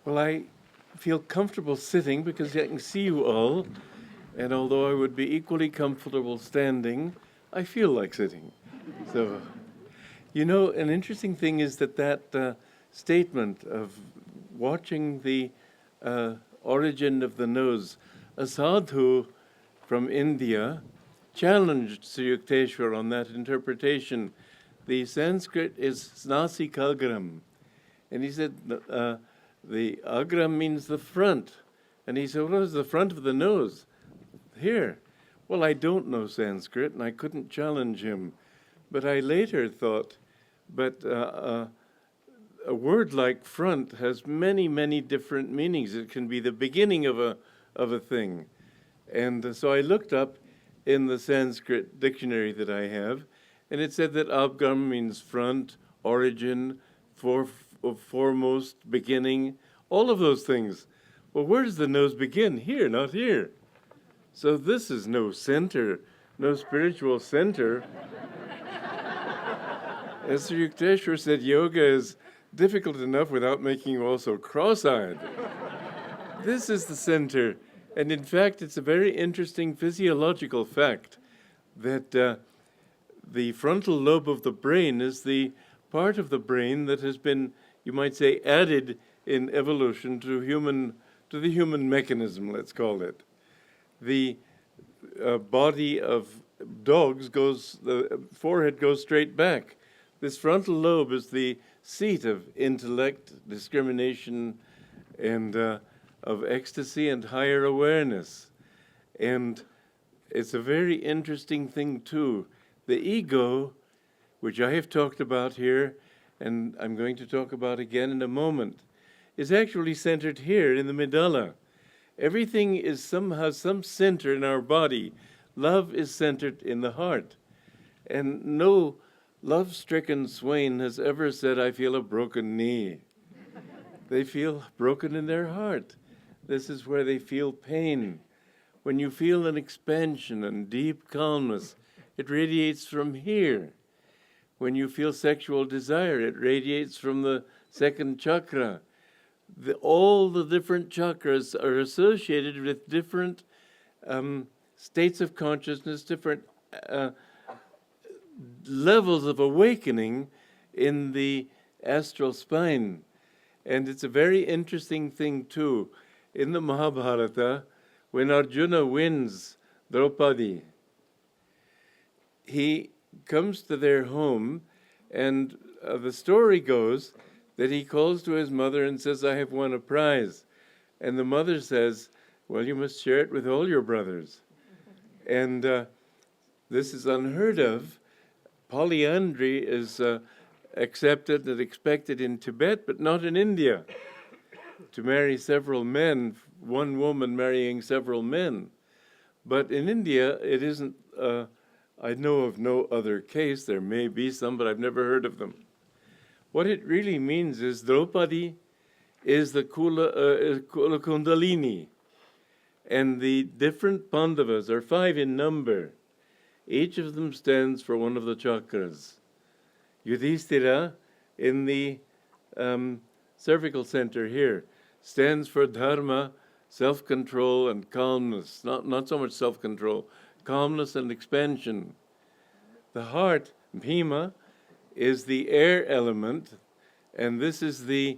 Well, I feel comfortable sitting because I can see you all, and although I would be equally comfortable standing, I feel like sitting. So, an interesting thing is that statement of watching the origin of the nose, a sadhu from India challenged Sri Yukteswar on that interpretation. The Sanskrit is snasi kalgram, and he said the agram means the front. And he said, what is the front of the nose? Here. Well, I don't know Sanskrit, and I couldn't challenge him. But I later thought, a word like front has many, many different meanings. It can be the beginning of a thing. And so I looked up in the Sanskrit dictionary that I have, and it said that abgam means front, origin, foremost, beginning, all of those things. Well, where does the nose begin? Here, not here. So this is no center, no spiritual center. As Sri Yukteswar said, yoga is difficult enough without making you also cross-eyed. This is the center. And in fact, it's a very interesting physiological fact that the frontal lobe of the brain is the part of the brain that has been, you might say, added in evolution to the human mechanism, let's call it. The body of dogs the forehead goes straight back. This frontal lobe is the seat of intellect, discrimination, and of ecstasy and higher awareness. And it's a very interesting thing, too. The ego, which I have talked about here, and I'm going to talk about again in a moment, is actually centered here in the medulla. Everything is somehow some center in our body. Love is centered in the heart. And no love-stricken swain has ever said, I feel a broken knee. They feel broken in their heart. This is where they feel pain. When you feel an expansion and deep calmness, it radiates from here. When you feel sexual desire, it radiates from the second chakra. All the different chakras are associated with different states of consciousness, different levels of awakening in the astral spine. And it's a very interesting thing, too. In the Mahabharata, when Arjuna wins Draupadi, he comes to their home, and the story goes that he calls to his mother and says, I have won a prize. And the mother says, well, you must share it with all your brothers. And this is unheard of. Polyandry is accepted and expected in Tibet, but not in India. To marry several men, one woman marrying several men. But in India, it isn't, I know of no other case. There may be some, but I've never heard of them. What it really means is Draupadi is the Kula Kundalini, and the different Pandavas are 5 in number. Each of them stands for one of the chakras. Yudhishthira, in the cervical center here, stands for dharma, self-control, and calmness. Not so much self-control, calmness and expansion. The heart, Bhima, is the air element, and this is the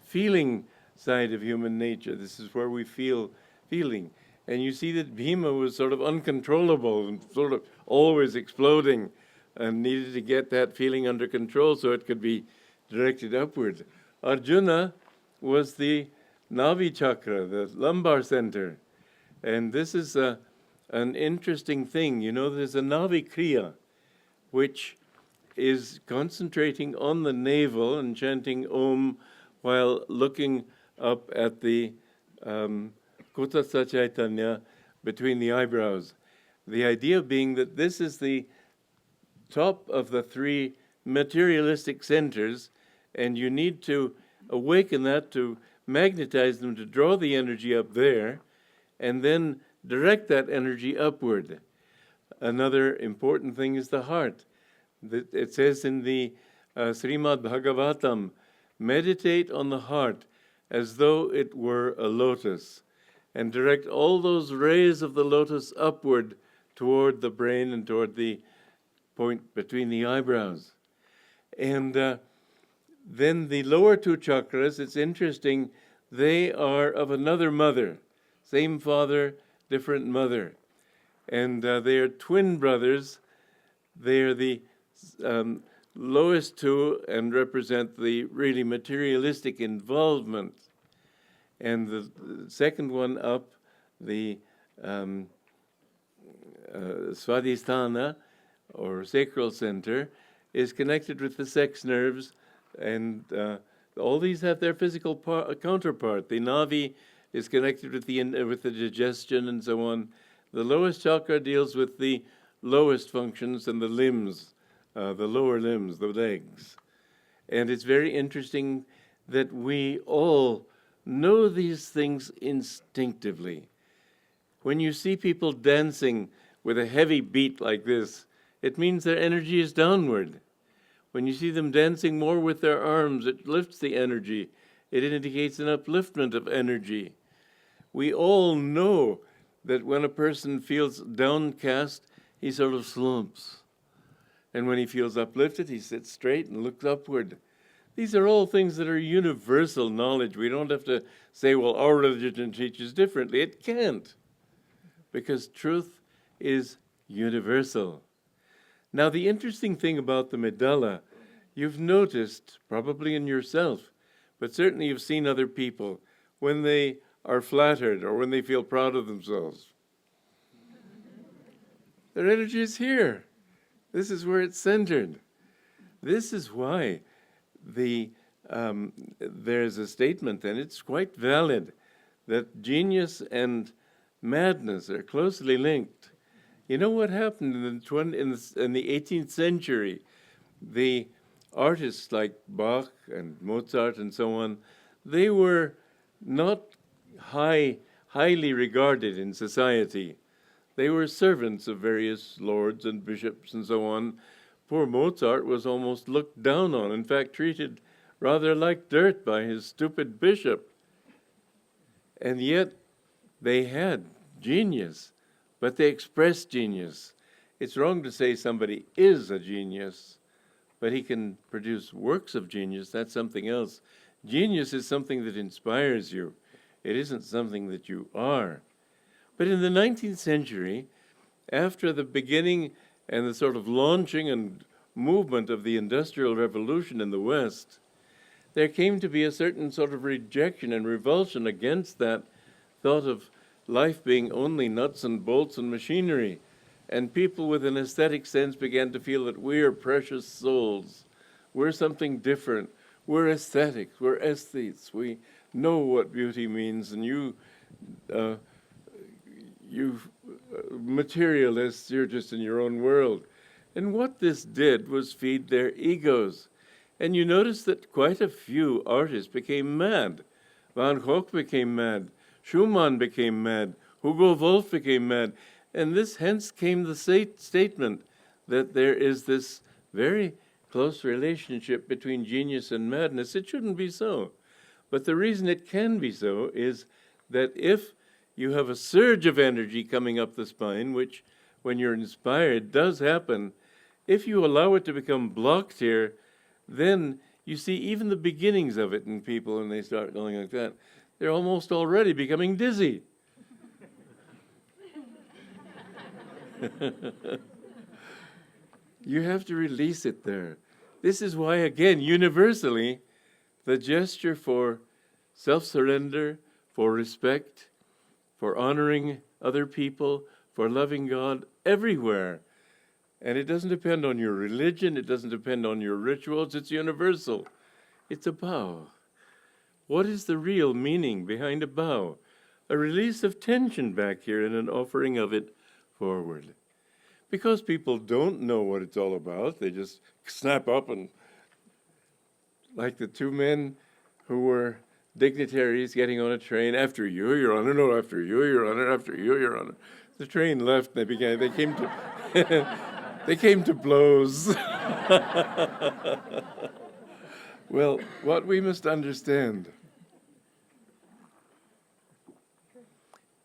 feeling side of human nature. This is where we feel feeling. And you see that Bhima was sort of uncontrollable and sort of always exploding and needed to get that feeling under control so it could be directed upward. Arjuna was the Navi chakra, the lumbar center. And this is an interesting thing. There's a Navi Kriya, which is concentrating on the navel and chanting Om while looking up at the Kutasa Chaitanya between the eyebrows. The idea being that this is the top of the 3 materialistic centers, and you need to awaken that, to magnetize them, to draw the energy up there, and then direct that energy upward. Another important thing is the heart. It says in the Srimad Bhagavatam, meditate on the heart, as though it were a lotus, and direct all those rays of the lotus upward toward the brain and toward the point between the eyebrows. And then the lower two chakras, it's interesting, they are of another mother, same father, different mother. And they are twin brothers. They are the lowest two and represent the really materialistic involvement. And the second one up, the Svadhisthana, or sacral center, is connected with the sex nerves, and all these have their physical counterpart. The Navi is connected with the digestion and so on. The lowest chakra deals with the lowest functions and the limbs, the lower limbs, the legs. And it's very interesting that we all know these things instinctively. When you see people dancing with a heavy beat like this, it means their energy is downward. When you see them dancing more with their arms, it lifts the energy. It indicates an upliftment of energy. We all know that when a person feels downcast, he sort of slumps. And when he feels uplifted, he sits straight and looks upward. These are all things that are universal knowledge. We don't have to say, well, our religion teaches differently. It can't, because truth is universal. Now, the interesting thing about the medulla, you've noticed, probably in yourself, but certainly you've seen other people, when they are flattered or when they feel proud of themselves, their energy is here. This is where it's centered. This is why there's a statement, and it's quite valid, that genius and madness are closely linked. You know what happened in the 18th century? The artists like Bach and Mozart and so on, they were not highly regarded in society. They were servants of various lords and bishops and so on. Poor Mozart was almost looked down on, in fact treated rather like dirt by his stupid bishop. And yet they had genius, but they expressed genius. It's wrong to say somebody is a genius, but he can produce works of genius. That's something else. Genius is something that inspires you. It isn't something that you are. But in the 19th century, after the beginning and the sort of launching and movement of the Industrial Revolution in the West, there came to be a certain sort of rejection and revulsion against that thought of life being only nuts and bolts and machinery. And people with an aesthetic sense began to feel that we are precious souls. We're something different. We're aesthetics. We're aesthetes. We know what beauty means. And you materialists, you're just in your own world. And what this did was feed their egos. And you notice that quite a few artists became mad. Van Gogh became mad. Schumann became mad. Hugo Wolf became mad. And hence came the statement that there is this very close relationship between genius and madness. It shouldn't be so. But the reason it can be so is that if you have a surge of energy coming up the spine, which when you're inspired does happen, if you allow it to become blocked here, then you see even the beginnings of it in people when they start going like that. They're almost already becoming dizzy. You have to release it there. This is why, again, universally, the gesture for self-surrender, for respect, for honoring other people, for loving God everywhere. And it doesn't depend on your religion, it doesn't depend on your rituals, it's universal. It's a bow. What is the real meaning behind a bow? A release of tension back here and an offering of it forward. Because people don't know what it's all about, they just snap up and, like the two men who were dignitaries getting on a train, after you, Your Honor, no, after you, Your Honor, after you, Your Honor. The train left and they came to they came to blows. Well, what we must understand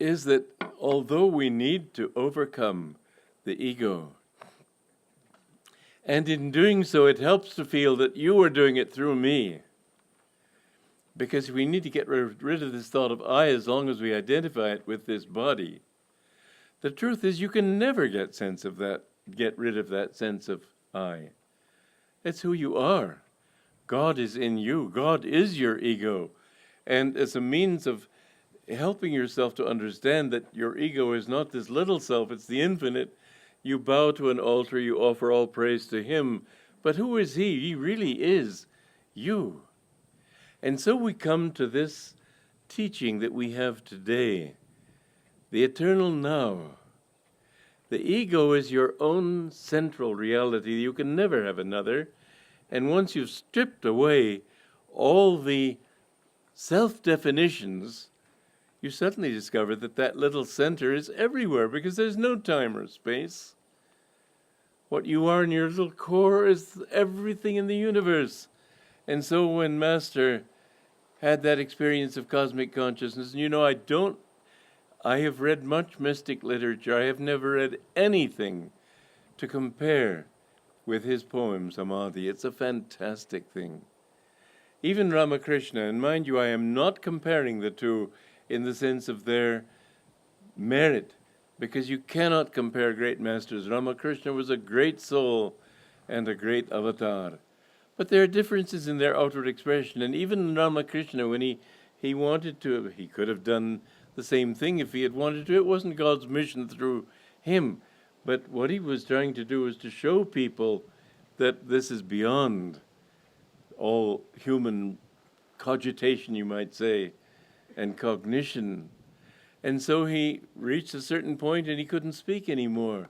is that although we need to overcome the ego, and in doing so it helps to feel that you are doing it through me, because we need to get rid of this thought of I as long as we identify it with this body. The truth is you can never get rid of that sense of I. It's who you are. God is in you. God is your ego. And as a means of helping yourself to understand that your ego is not this little self, it's the infinite, you bow to an altar, you offer all praise to him. But who is he? He really is you. And so we come to this teaching that we have today, the eternal now. The ego is your own central reality. You can never have another. And once you've stripped away all the self-definitions, you suddenly discover that that little center is everywhere because there's no time or space. What you are in your little core is everything in the universe. And so when Master had that experience of cosmic consciousness, and I have read much mystic literature. I have never read anything to compare with his poem, Samadhi. It's a fantastic thing. Even Ramakrishna, and mind you, I am not comparing the two in the sense of their merit, because you cannot compare great masters. Ramakrishna was a great soul and a great avatar. But there are differences in their outward expression. And even Ramakrishna, when he wanted to, he could have done the same thing if he had wanted to. It wasn't God's mission through him. But what he was trying to do was to show people that this is beyond all human cogitation, you might say, and cognition. And so he reached a certain point and he couldn't speak anymore.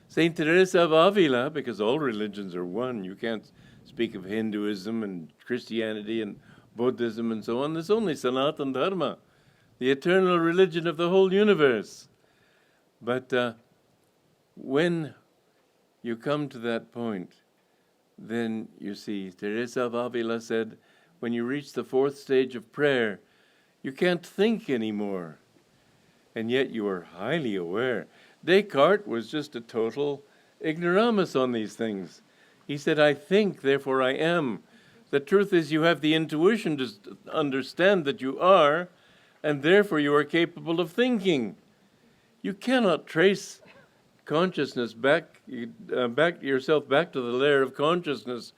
Saint Teresa of Avila, because all religions are one, you can't speak of Hinduism and Christianity and Buddhism and so on. There's only Sanatana Dharma, the eternal religion of the whole universe. But when you come to that point, then you see, Teresa of Avila said, when you reach the fourth stage of prayer, you can't think anymore. And yet you are highly aware. Descartes was just a total ignoramus on these things. He said, I think, therefore I am. The truth is you have the intuition to understand that you are, and therefore you are capable of thinking. You cannot trace consciousness yourself back to the layer of consciousness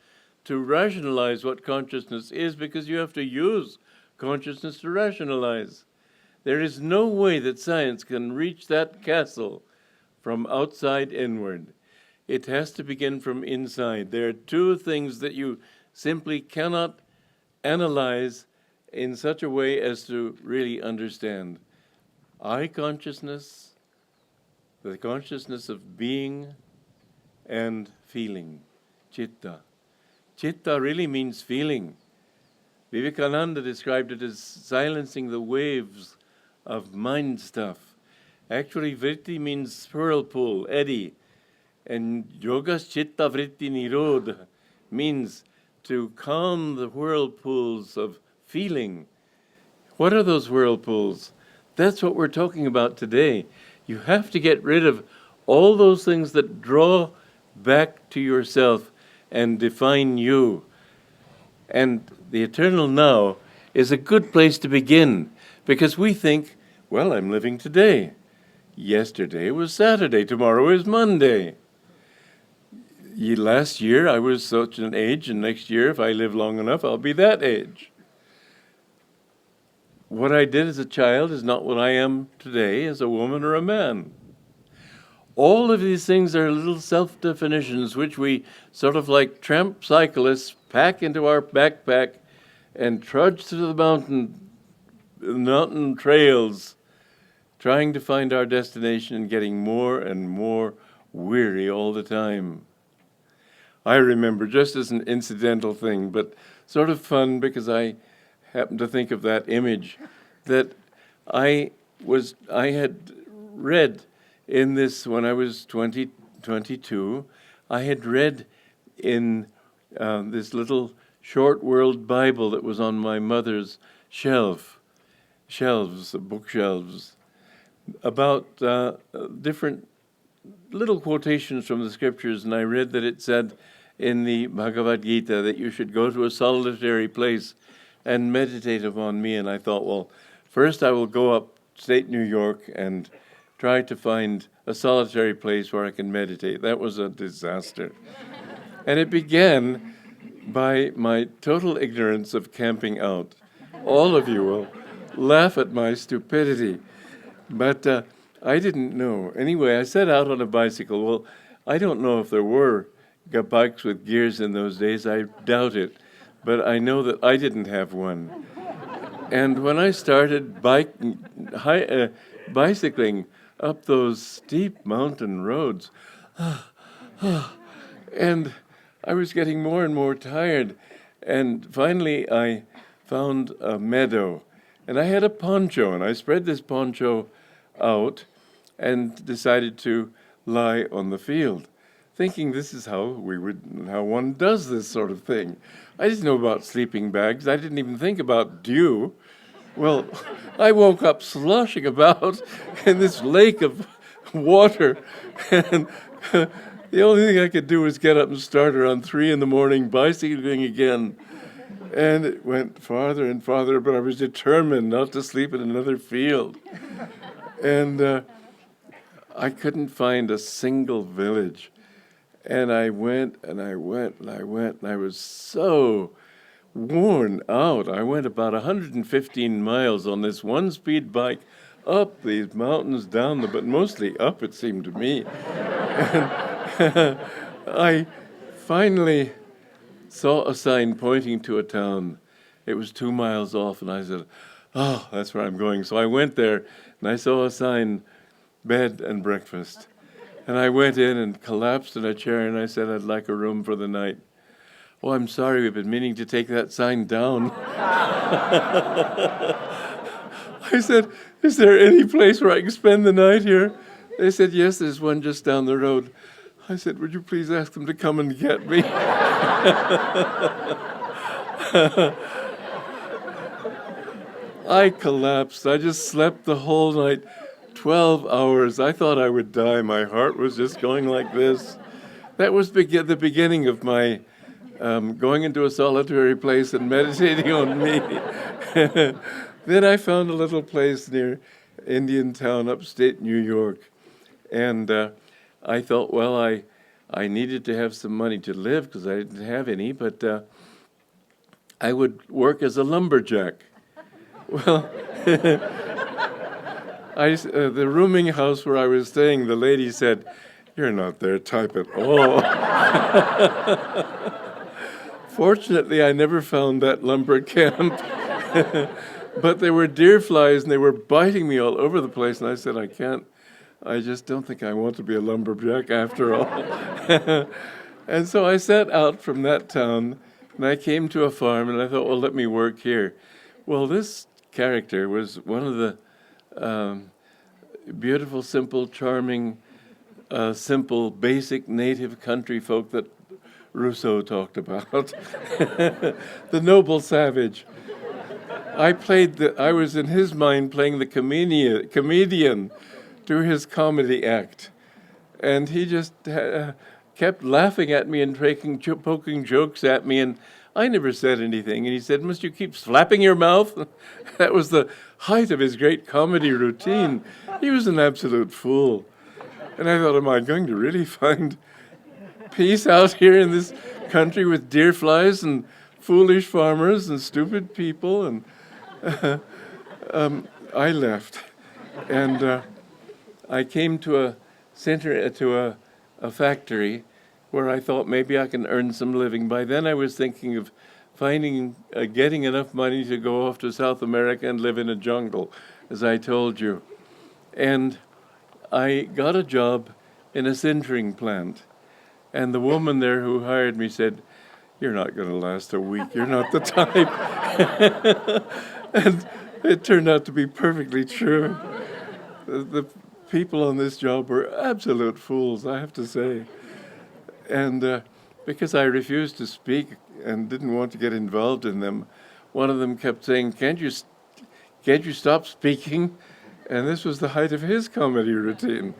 to rationalize what consciousness is, because you have to use consciousness to rationalize. There is no way that science can reach that castle from outside inward. It has to begin from inside. There are two things that you simply cannot analyze in such a way as to really understand. I consciousness, the consciousness of being, and feeling, chitta. Chitta really means feeling. Vivekananda described it as silencing the waves of mind stuff. Actually, vritti means whirlpool, eddy. And yogas chitta vritti nirodha means to calm the whirlpools of feeling. What are those whirlpools? That's what we're talking about today. You have to get rid of all those things that draw back to yourself and define you. And the eternal now is a good place to begin, because we think, well, I'm living today. Yesterday was Saturday, tomorrow is Monday. Last year I was such an age, and next year, if I live long enough, I'll be that age. What I did as a child is not what I am today as a woman or a man. All of these things are little self-definitions which we sort of like tramp cyclists pack into our backpack and trudge through the mountain trails, trying to find our destination and getting more and more weary all the time. I remember, just as an incidental thing, but sort of fun because I happened to think of that image, that I had read in this, when I was 22, I had read in this little short world Bible that was on my mother's bookshelves, about different little quotations from the scriptures, and I read that it said in the Bhagavad Gita that you should go to a solitary place and meditate upon me. And I thought, well, first I will go upstate New York and try to find a solitary place where I can meditate. That was a disaster. And it began by my total ignorance of camping out. All of you will laugh at my stupidity, but I didn't know. Anyway, I set out on a bicycle. Well, I don't know if there were bikes with gears in those days. I doubt it, but I know that I didn't have one. And when I started bicycling up those steep mountain roads, and I was getting more and more tired. And finally, I found a meadow. And I had a poncho, and I spread this poncho out and decided to lie on the field, thinking this is how one does this sort of thing. I didn't know about sleeping bags. I didn't even think about dew. Well, I woke up sloshing about in this lake of water, and the only thing I could do was get up and start around 3 a.m, bicycling again. And it went farther and farther, but I was determined not to sleep in another field. And I couldn't find a single village. And I went, and I went, and I went, and I was so worn out. I went about 115 miles on this one-speed bike up these mountains, down but mostly up, it seemed to me. And I finally saw a sign pointing to a town. It was 2 miles off, and I said, oh, that's where I'm going. So I went there, and I saw a sign, bed and breakfast. And I went in and collapsed in a chair, and I said, I'd like a room for the night. Oh, I'm sorry, we've been meaning to take that sign down. I said, is there any place where I can spend the night here? They said, yes, there's one just down the road. I said, would you please ask them to come and get me? I collapsed. I just slept the whole night, 12 hours. I thought I would die. My heart was just going like this. That was the beginning of my going into a solitary place and meditating on me. Then I found a little place near Indiantown, upstate New York. And I thought, well, I needed to have some money to live because I didn't have any, but I would work as a lumberjack. Well, the rooming house where I was staying, the lady said, you're not their type at all. Fortunately, I never found that lumber camp. But there were deer flies, and they were biting me all over the place, and I said, I just don't think I want to be a lumberjack after all. And so I set out from that town, and I came to a farm, and I thought, well, let me work here. Well, this character was one of the beautiful, simple, charming, simple, basic native country folk that Rousseau talked about. The noble savage. I was in his mind playing the comedian to his comedy act. And he just kept laughing at me and poking jokes at me, and I never said anything. And he said, must you keep slapping your mouth? That was the height of his great comedy routine. He was an absolute fool. And I thought, am I going to really find peace out here in this country with deer flies and foolish farmers and stupid people? And I left. And I came to a factory where I thought maybe I can earn some living. By then I was thinking of getting enough money to go off to South America and live in a jungle, as I told you. And I got a job in a sintering plant. And the woman there who hired me said, you're not going to last a week. You're not the type. And it turned out to be perfectly true. The people on this job were absolute fools, I have to say. And because I refused to speak and didn't want to get involved in them, one of them kept saying, can't you stop speaking? And this was the height of his comedy routine.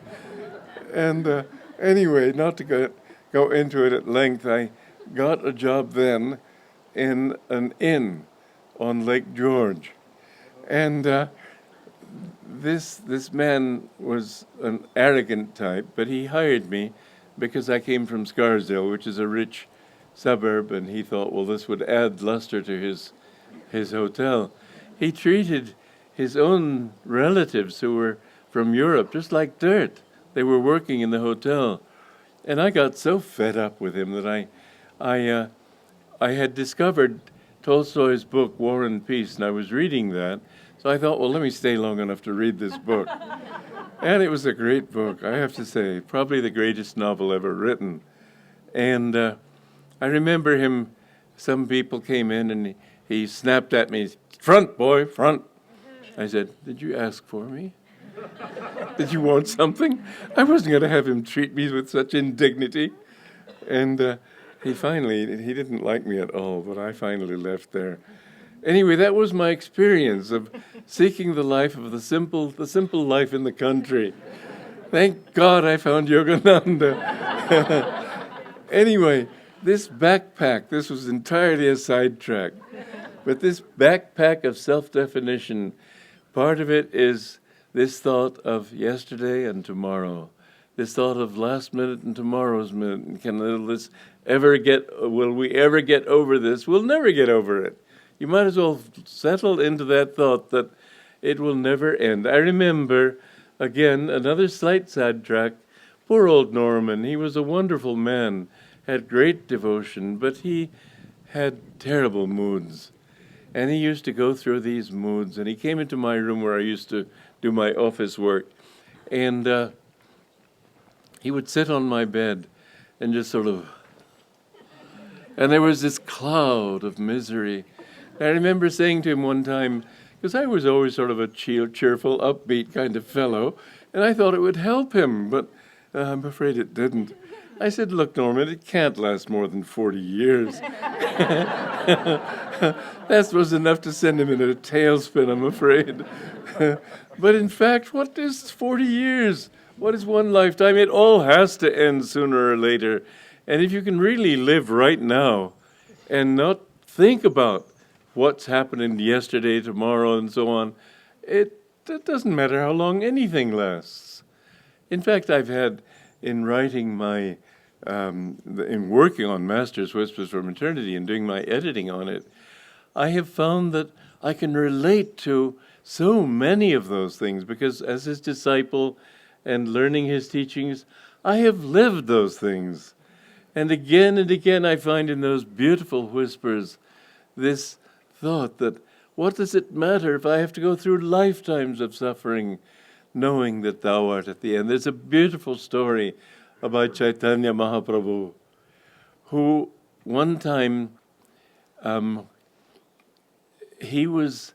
And anyway, not to go into it at length, I got a job then in an inn on Lake George. And this man was an arrogant type, but he hired me because I came from Scarsdale, which is a rich suburb, and he thought, well, this would add luster to his hotel. He treated his own relatives who were from Europe just like dirt. They were working in the hotel. And I got so fed up with him that I had discovered Tolstoy's book, War and Peace, and I was reading that. So I thought, well, let me stay long enough to read this book. And it was a great book, I have to say, probably the greatest novel ever written. And I remember him, some people came in and he snapped at me, "Front, boy, front." I said, "Did you ask for me? Did you want something?" I wasn't going to have him treat me with such indignity. And he didn't like me at all, but I finally left there. Anyway, that was my experience of seeking the life of the simple life in the country. Thank God I found Yogananda. Anyway, this backpack, this was entirely a sidetrack, but this backpack of self-definition, part of it is this thought of yesterday and tomorrow, this thought of last minute and tomorrow's minute. And will we ever get over this? We'll never get over it. You might as well settle into that thought that it will never end. I remember, again, another slight sidetrack, poor old Norman. He was a wonderful man, had great devotion, but he had terrible moods. And he used to go through these moods, and he came into my room where I used to do my office work, and he would sit on my bed and just sort of, and there was this cloud of misery. I remember saying to him one time, because I was always sort of a cheerful, upbeat kind of fellow, and I thought it would help him, but I'm afraid it didn't. I said, "Look, Norman, it can't last more than 40 years. That was enough to send him in a tailspin, I'm afraid." But in fact, what is 40 years? What is one lifetime? It all has to end sooner or later. And if you can really live right now and not think about what's happening yesterday, tomorrow, and so on, it doesn't matter how long anything lasts. In fact, I've had, in writing in working on Master's Whispers from Eternity and doing my editing on it, I have found that I can relate to so many of those things because as his disciple and learning his teachings, I have lived those things. And again, I find in those beautiful whispers this thought that what does it matter if I have to go through lifetimes of suffering, knowing that thou art at the end? There's a beautiful story about Chaitanya Mahaprabhu, who one time he was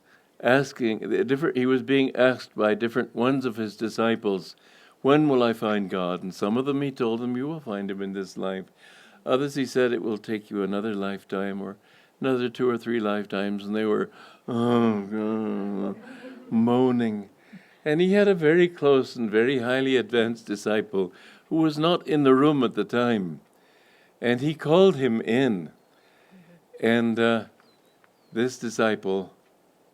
being asked by different ones of his disciples, "When will I find God?" And some of them he told them, "You will find him in this life." Others he said, "It will take you another lifetime or another 2 or 3 lifetimes." And they were moaning. And he had a very close and very highly advanced disciple who was not in the room at the time. And he called him in. And this disciple,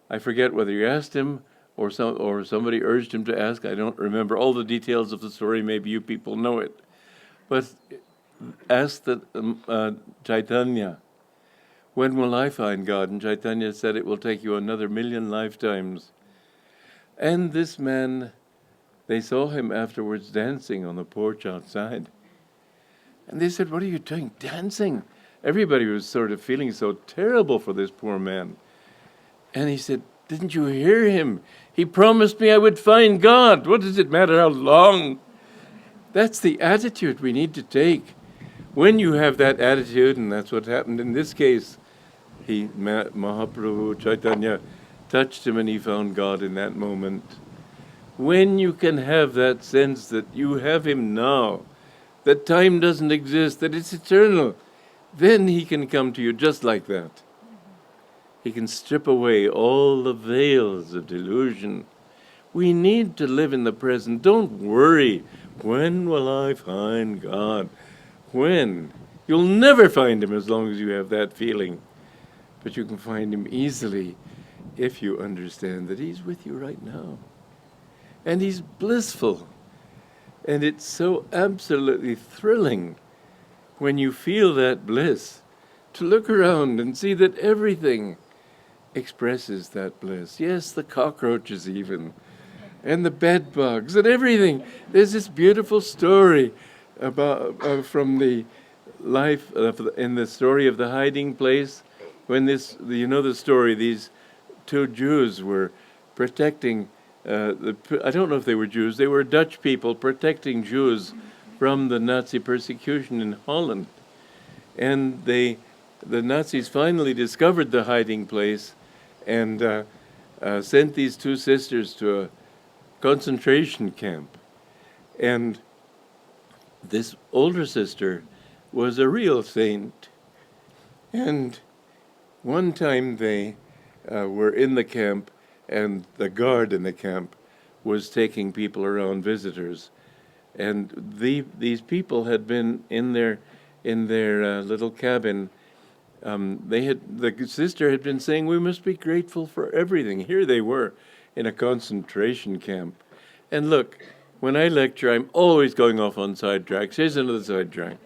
I forget whether he asked him or somebody urged him to ask. I don't remember all the details of the story. Maybe you people know it. But asked Chaitanya, "When will I find God?" And Chaitanya said, "It will take you another 1,000,000 lifetimes." And this man, they saw him afterwards dancing on the porch outside. And they said, "What are you doing, dancing?" Everybody was sort of feeling so terrible for this poor man. And he said, "Didn't you hear him? He promised me I would find God. What does it matter how long?" That's the attitude we need to take. When you have that attitude, and that's what happened in this case, Mahaprabhu Chaitanya touched him and he found God in that moment. When you can have that sense that you have him now, that time doesn't exist, that it's eternal, then he can come to you just like that. He can strip away all the veils of delusion. We need to live in the present. Don't worry, when will I find God? When? You'll never find him as long as you have that feeling. But you can find him easily if you understand that he's with you right now. And he's blissful. And it's so absolutely thrilling when you feel that bliss to look around and see that everything expresses that bliss. Yes, the cockroaches even, and the bed bugs and everything. There's this beautiful story about from the life in the story of the hiding place, when the story, these two Jews were protecting I don't know if they were Jews, they were Dutch people protecting Jews from the Nazi persecution in Holland. And the Nazis finally discovered the hiding place and sent these two sisters to a concentration camp. And this older sister was a real saint. And one time they were in the camp, and the guard in the camp was taking people around, visitors. And these people had been in their little cabin. The sister had been saying, we must be grateful for everything. Here they were in a concentration camp. And look, when I lecture, I'm always going off on sidetracks. Here's another sidetrack.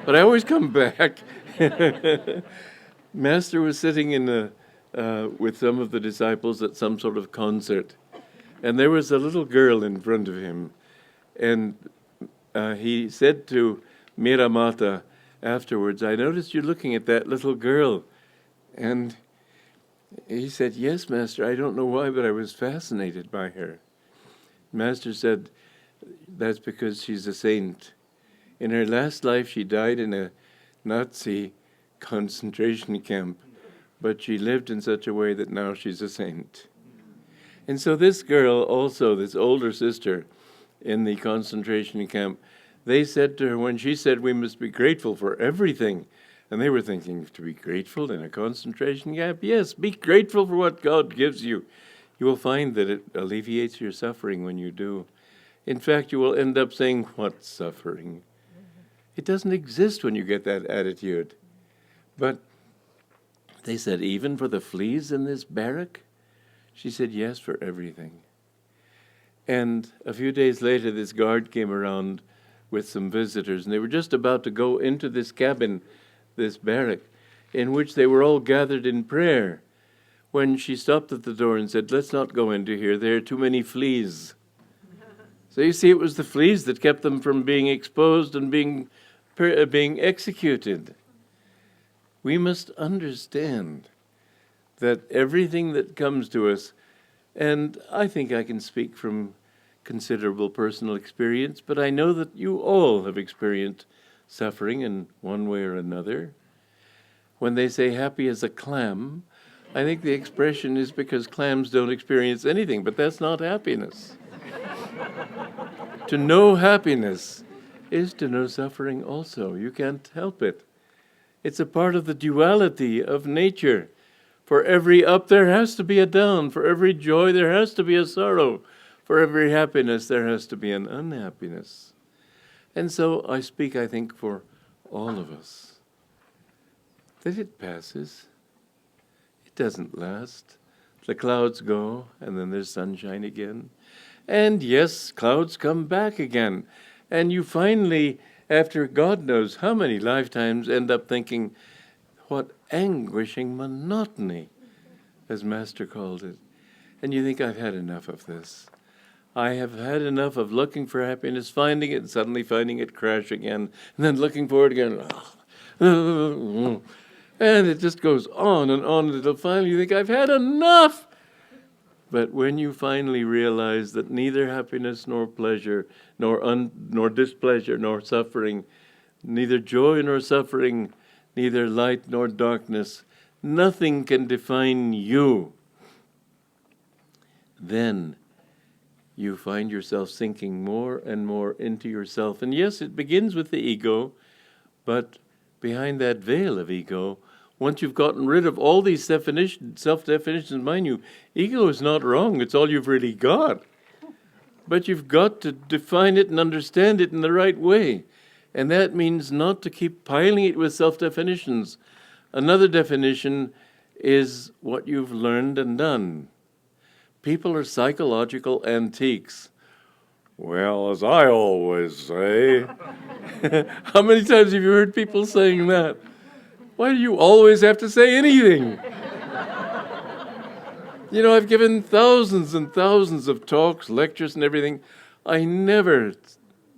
But I always come back. Master was sitting with some of the disciples at some sort of concert. And there was a little girl in front of him. And he said to Mira Mata afterwards, I noticed you looking at that little girl. And he said, yes, Master, I don't know why, but I was fascinated by her. Master said, that's because she's a saint. In her last life, she died in a Nazi concentration camp, but she lived in such a way that now she's a saint. And so this girl also, this older sister in the concentration camp, they said to her, when she said, we must be grateful for everything, and they were thinking, to be grateful in a concentration camp? Yes, be grateful for what God gives you. You will find that it alleviates your suffering when you do. In fact, you will end up saying, what suffering? It doesn't exist when you get that attitude. But they said, even for the fleas in this barrack? She said, yes, for everything. And a few days later, this guard came around with some visitors, and they were just about to go into this cabin, this barrack, in which they were all gathered in prayer, when she stopped at the door and said, let's not go into here, there are too many fleas. So you see, it was the fleas that kept them from being exposed and being executed. We must understand that everything that comes to us, and I think I can speak from considerable personal experience, but I know that you all have experienced suffering in one way or another. When they say happy as a clam, I think the expression is because clams don't experience anything, but that's not happiness. To know happiness is to know suffering also. You can't help it. It's a part of the duality of nature. For every up, there has to be a down. For every joy, there has to be a sorrow. For every happiness, there has to be an unhappiness. And so I speak, I think, for all of us. That it passes. It doesn't last. The clouds go, and then there's sunshine again. And yes, clouds come back again. And you finally, after God knows how many lifetimes, end up thinking, what anguishing monotony, as Master called it. And you think, I've had enough of this. I have had enough of looking for happiness, finding it, and suddenly finding it crash again, and then looking for it again. And it just goes on until finally you think, I've had enough. But when you finally realize that neither happiness nor pleasure, nor displeasure nor suffering, neither joy nor suffering, neither light nor darkness, nothing can define you, then you find yourself sinking more and more into yourself. And yes, it begins with the ego, but behind that veil of ego, once you've gotten rid of all these self-definitions, mind you, ego is not wrong, it's all you've really got. But you've got to define it and understand it in the right way. And that means not to keep piling it with self-definitions. Another definition is what you've learned and done. People are psychological antiques. Well, as I always say, how many times have you heard people saying that? Why do you always have to say anything? You know, I've given thousands and thousands of talks, lectures, and everything. I never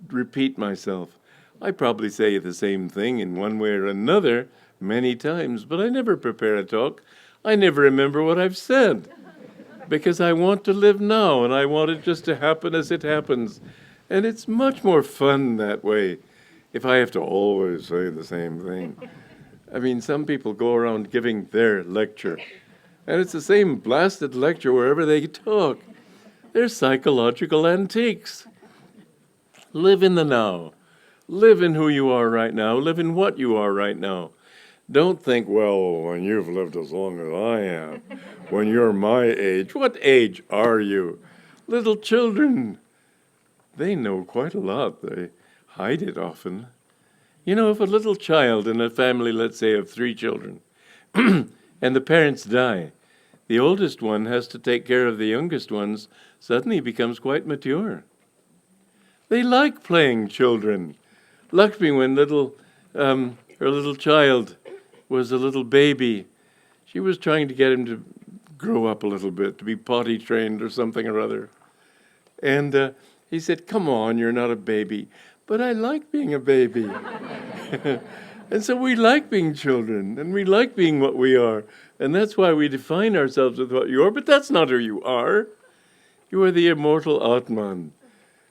repeat myself. I probably say the same thing in one way or another many times, but I never prepare a talk. I never remember what I've said because I want to live now and I want it just to happen as it happens. And it's much more fun that way if I have to always say the same thing. I mean, some people go around giving their lecture, and it's the same blasted lecture wherever they talk. They're psychological antiques. Live in the now. Live in who you are right now. Live in what you are right now. Don't think, well, when you've lived as long as I am, when you're my age, what age are you? Little children, they know quite a lot. They hide it often. You know, if a little child in a family, let's say, of 3 children, and the parents die, the oldest one has to take care of the youngest ones, suddenly becomes quite mature. They like playing children. Lakshmi, when her little child was a little baby, she was trying to get him to grow up a little bit, to be potty trained or something or other. And he said, "Come on, you're not a baby." "But I like being a baby." And so we like being children, and we like being what we are. And that's why we define ourselves with what you are, but that's not who you are. You are the immortal Atman.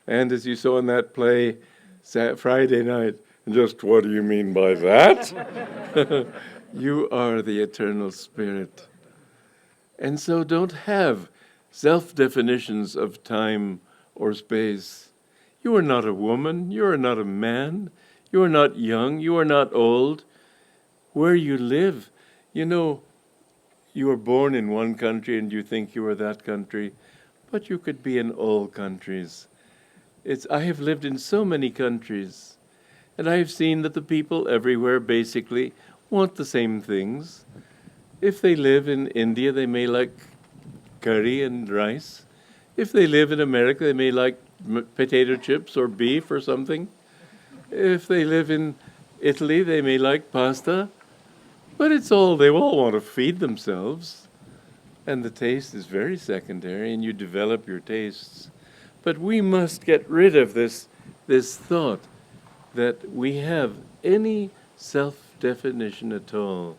And as you saw in that play Friday night, just what do you mean by that? You are the eternal spirit. And so don't have self-definitions of time or space. You are not a woman, you are not a man, you are not young, you are not old. Where you live, you know, you were born in one country and you think you are that country, but you could be in all countries. I have lived in so many countries, and I have seen that the people everywhere basically want the same things. If they live in India, they may like curry and rice. If they live in America, they may like potato chips or beef or something. If they live in Italy, they may like pasta. But they all want to feed themselves. And the taste is very secondary, and you develop your tastes. But we must get rid of this thought that we have any self-definition at all.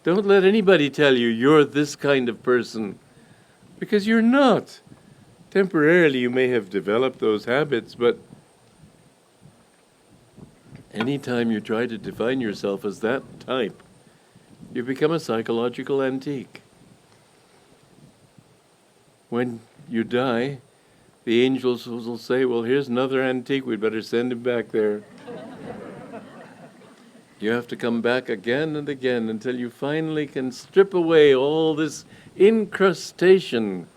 Don't let anybody tell you you're this kind of person, because you're not. Temporarily you may have developed those habits, but anytime you try to define yourself as that type, you become a psychological antique. When you die, the angels will say, "Well, here's another antique, we'd better send him back there." You have to come back again and again until you finally can strip away all this incrustation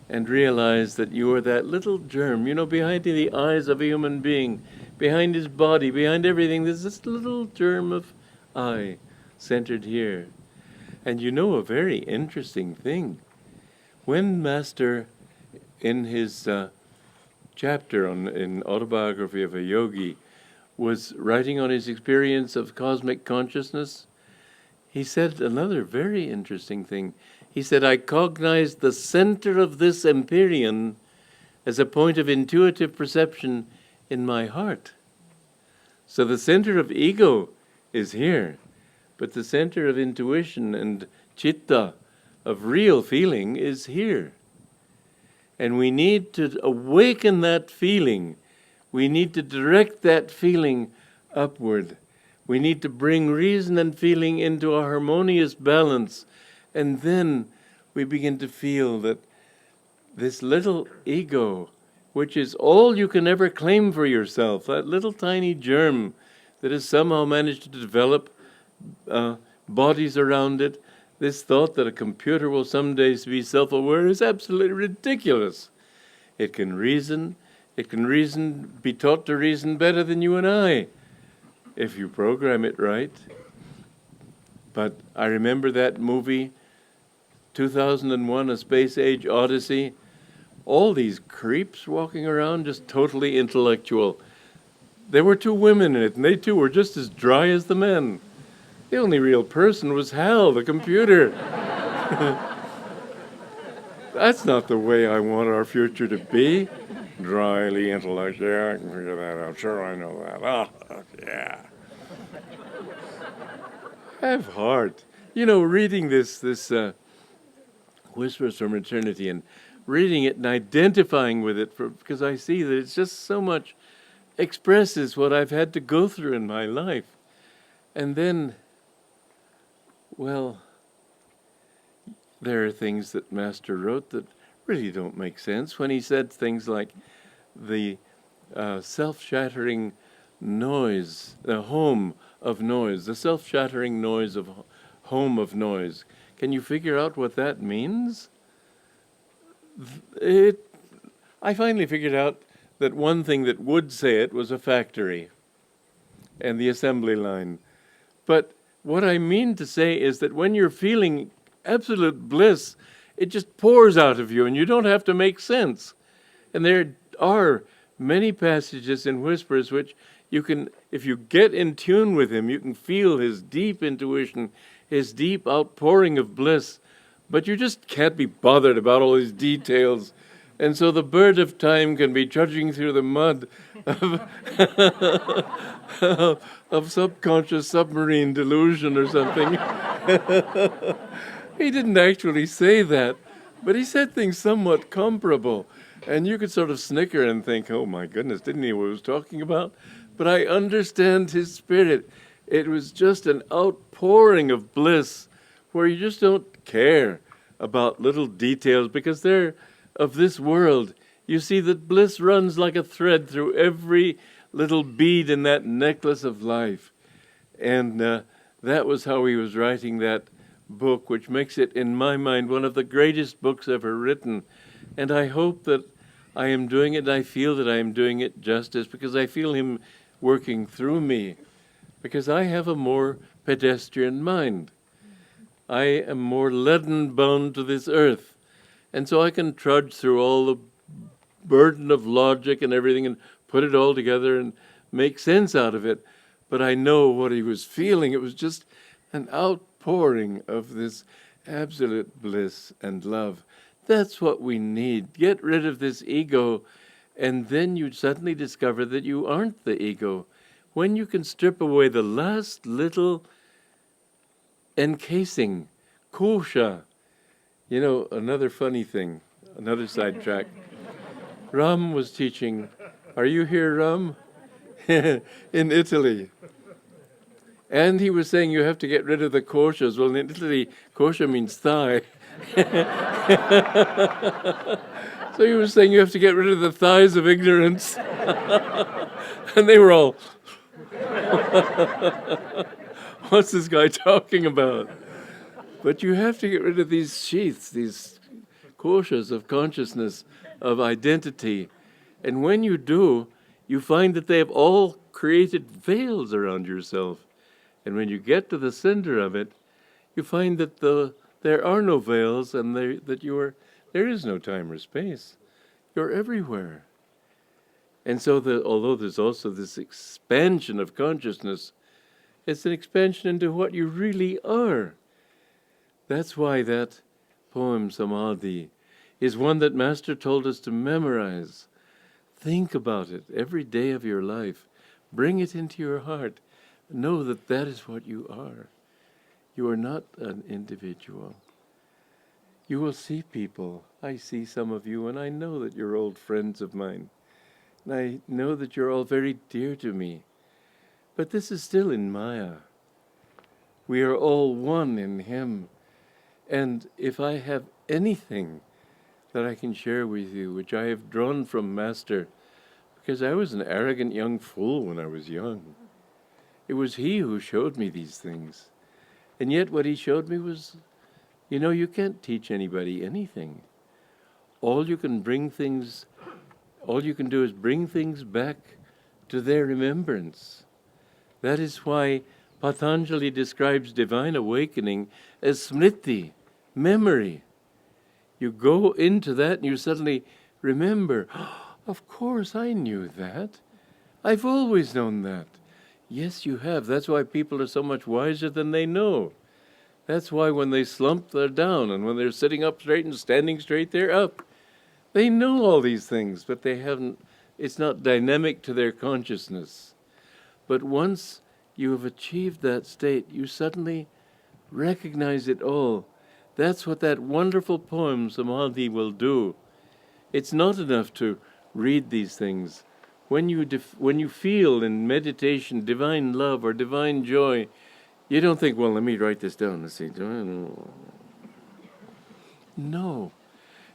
and realize that you are that little germ. You know, behind the eyes of a human being, behind his body, behind everything, there's this little germ of I centered here. And you know a very interesting thing. When Master, in his chapter in Autobiography of a Yogi, was writing on his experience of cosmic consciousness, he said another very interesting thing. He said, "I cognized the center of this empyrean as a point of intuitive perception in my heart." So the center of ego is here, but the center of intuition and chitta, of real feeling, is here. And we need to awaken that feeling. We need to direct that feeling upward. We need to bring reason and feeling into a harmonious balance. And then we begin to feel that this little ego, which is all you can ever claim for yourself, that little tiny germ that has somehow managed to develop bodies around it, this thought that a computer will someday be self-aware is absolutely ridiculous. It can reason. It can be taught to reason better than you and I, if you program it right. But I remember that movie, 2001, A Space Age Odyssey. All these creeps walking around, just totally intellectual. There were two women in it, and they too were just as dry as the men. The only real person was Hal, the computer. That's not the way I want our future to be. Dryly intellectual. Yeah, I can figure that out. Sure, I know that. Oh, yeah. Have heart. You know, reading this Whispers from Eternity and reading it and identifying with it, because I see that it's just so much expresses what I've had to go through in my life. And then, well, there are things that Master wrote that really don't make sense when he said things like the self-shattering noise, the home of noise, the self-shattering noise of home of noise. Can you figure out what that means? I finally figured out that one thing that would say it was a factory and the assembly line. But what I mean to say is that when you're feeling absolute bliss, it just pours out of you and you don't have to make sense. And there are many passages in Whispers which you can, if you get in tune with him, you can feel his deep intuition, his deep outpouring of bliss, but you just can't be bothered about all these details. And so the bird of time can be trudging through the mud of subconscious submarine delusion or something. He didn't actually say that, but he said things somewhat comparable. And you could sort of snicker and think, oh my goodness, didn't he know what he was talking about? But I understand his spirit. It was just an outpouring of bliss where you just don't care about little details because they're of this world. You see that bliss runs like a thread through every little bead in that necklace of life. And that was how he was writing that book, which makes it, in my mind, one of the greatest books ever written. And I hope that I am doing it, and I feel that I am doing it justice, because I feel him working through me, because I have a more pedestrian mind. I am more leaden bound to this earth. And so I can trudge through all the burden of logic and everything and put it all together and make sense out of it. But I know what he was feeling. It was just an outpouring of this absolute bliss and love. That's what we need. Get rid of this ego, and then you suddenly discover that you aren't the ego. When you can strip away the last little encasing, kosha. You know, another funny thing, another sidetrack. Ram was teaching, are you here, Ram? In Italy. And he was saying you have to get rid of the koshas. Well, in Italy, kosha means thigh. So he was saying you have to get rid of the thighs of ignorance. And they were all, what's this guy talking about? But you have to get rid of these sheaths, these koshas of consciousness, of identity. And when you do, you find that they have all created veils around yourself. And when you get to the center of it, you find that there are no veils and that there is no time or space. You're everywhere. And so although there's also this expansion of consciousness, it's an expansion into what you really are. That's why that poem, Samadhi, is one that Master told us to memorize. Think about it every day of your life. Bring it into your heart. Know that that is what you are. You are not an individual. You will see people. I see some of you, and I know that you're old friends of mine. And I know that you're all very dear to me. But this is still in Maya. We are all one in Him. And if I have anything that I can share with you, which I have drawn from Master, because I was an arrogant young fool when I was young. It was he who showed me these things. And yet what he showed me was, you can't teach anybody anything. All you can bring things all you can do is bring things back to their remembrance. That is why Patanjali describes divine awakening as smriti, memory. You go into that and you suddenly remember, oh, of course I knew that. I've always known that. Yes, you have. That's why people are so much wiser than they know. That's why when they slump, they're down, and when they're sitting up straight and standing straight, they're up. They know all these things, but they haven't, it's not dynamic to their consciousness. But once you have achieved that state, you suddenly recognize it all. That's what that wonderful poem, Samadhi, will do. It's not enough to read these things. When you feel in meditation divine love or divine joy, you don't think, well, let me write this down. Let's see. No.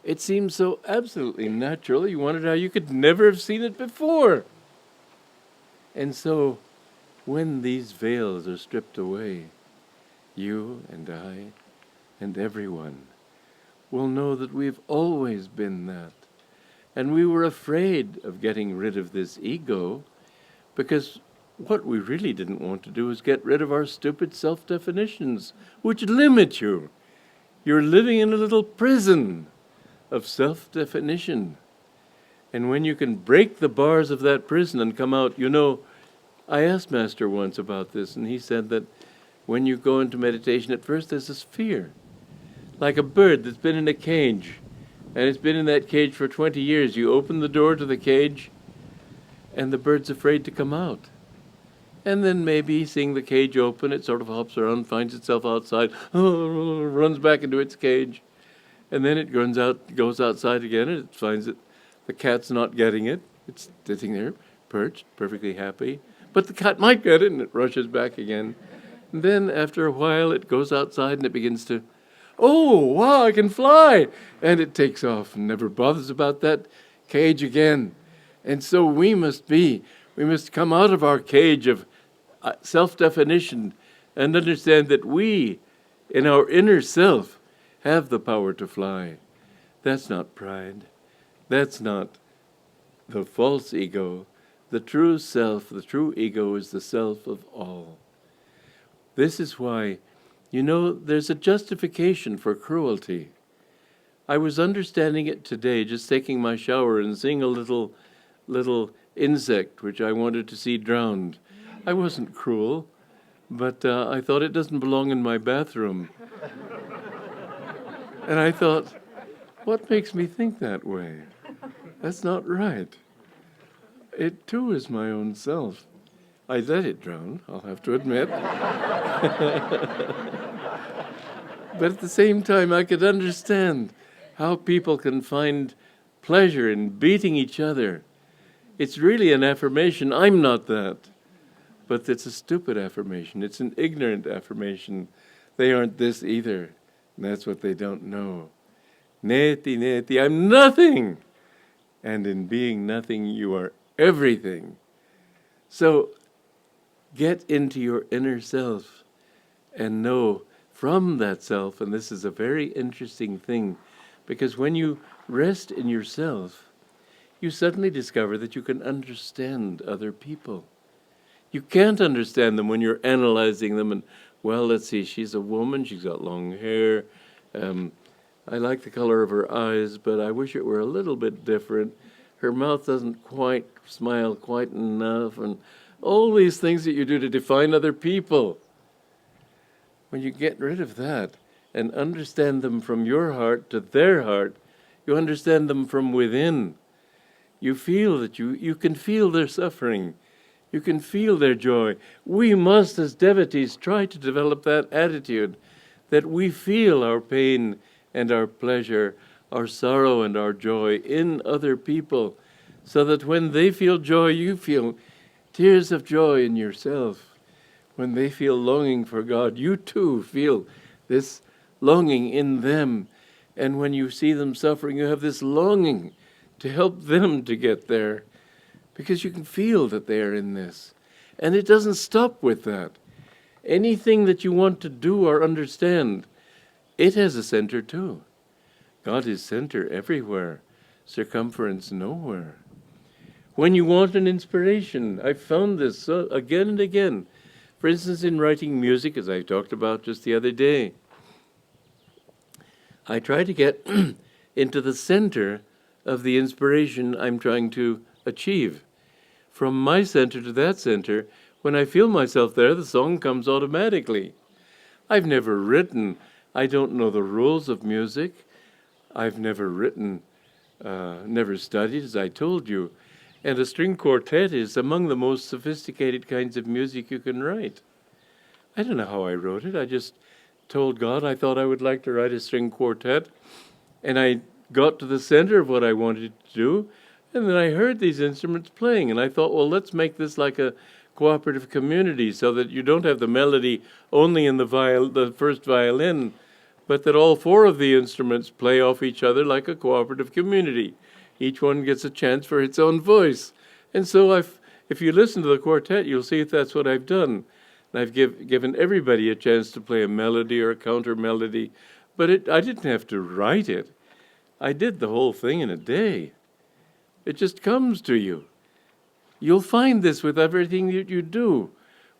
It seems so absolutely natural. You wondered how you could never have seen it before. And so, when these veils are stripped away, you and I and everyone will know that we've always been that. And we were afraid of getting rid of this ego because what we really didn't want to do is get rid of our stupid self-definitions, which limit you. You're living in a little prison of self-definition. And when you can break the bars of that prison and come out, I asked Master once about this, and he said that when you go into meditation, at first there's this fear. Like a bird that's been in a cage, and it's been in that cage for 20 years. You open the door to the cage, and the bird's afraid to come out. And then maybe seeing the cage open, it sort of hops around, finds itself outside, runs back into its cage. And then it goes outside again, and it finds that the cat's not getting it. It's sitting there, perched, perfectly happy. But the cat might get it, and it rushes back again. And then after a while, it goes outside, and it begins to, oh, wow, I can fly! And it takes off and never bothers about that cage again. And so we must come out of our cage of self-definition and understand that we, in our inner self, have the power to fly. That's not pride. That's not the false ego. The true self, the true ego is the self of all. This is why, there's a justification for cruelty. I was understanding it today, just taking my shower and seeing a little insect which I wanted to see drowned. I wasn't cruel, but I thought it doesn't belong in my bathroom. And I thought, what makes me think that way? That's not right. It too is my own self. I let it drown, I'll have to admit. But at the same time, I could understand how people can find pleasure in beating each other. It's really an affirmation, I'm not that. But it's a stupid affirmation. It's an ignorant affirmation. They aren't this either. And that's what they don't know. Neti, neti, I'm nothing. And in being nothing, you are everything. So get into your inner self and know from that self, and this is a very interesting thing, because when you rest in yourself, you suddenly discover that you can understand other people. You can't understand them when you're analyzing them and, well, let's see, she's a woman, she's got long hair, I like the color of her eyes, but I wish it were a little bit different. Her mouth doesn't quite smile quite enough, and all these things that you do to define other people. When you get rid of that and understand them from your heart to their heart, you understand them from within. You feel that you can feel their suffering. You can feel their joy. We must, as devotees, try to develop that attitude that we feel our pain and our pleasure, our sorrow and our joy in other people, so that when they feel joy, you feel tears of joy in yourself. When they feel longing for God, you too feel this longing in them. And when you see them suffering, you have this longing to help them to get there, because you can feel that they are in this. And it doesn't stop with that. Anything that you want to do or understand, it has a center too. God is center everywhere, circumference nowhere. when you want an inspiration. I've found this again and again. For instance, in writing music, as I talked about just the other day, I try to get into the center of the inspiration I'm trying to achieve. From my center to that center, when I feel myself there, the song comes automatically. I've never written. I don't know the rules of music. I've never written, never studied, as I told you. And a string quartet is among the most sophisticated kinds of music you can write. I don't know how I wrote it. I just told God I thought I would like to write a string quartet. And I got to the center of what I wanted to do. And then I heard these instruments playing. And I thought, well, let's make this like a cooperative community so that you don't have the melody only in the first violin, but that all four of the instruments play off each other like a cooperative community. Each one gets a chance for its own voice. And so if you listen to the quartet, you'll see that's what I've done. And I've given everybody a chance to play a melody or a counter melody, but I didn't have to write it. I did the whole thing in a day. It just comes to you. You'll find this with everything that you do.